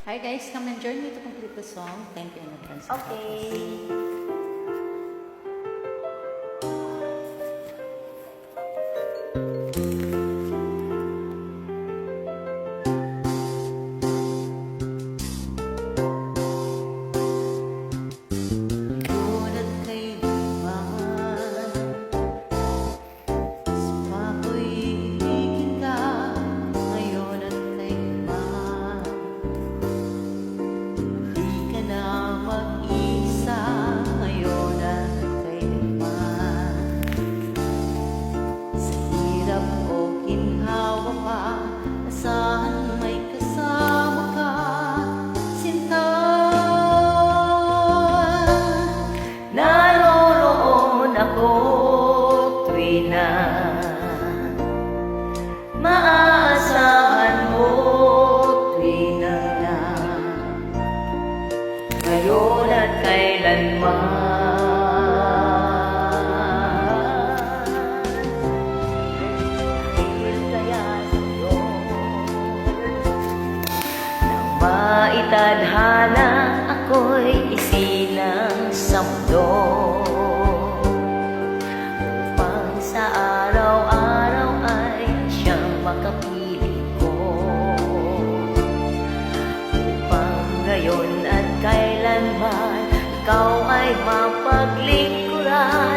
Hi guys, come and join me to complete the song. Thank you in advance. Okay. Saan may kasama ka, sinta. Naroroon ako tuwi na maaasahan mo tuwi na ngayon at kailanman. Maitadhana ako'y isilang sa mundo upang sa araw-araw ay siyang makapiling ko, upang ngayon at kailanman ikaw ay mapaglingkuran.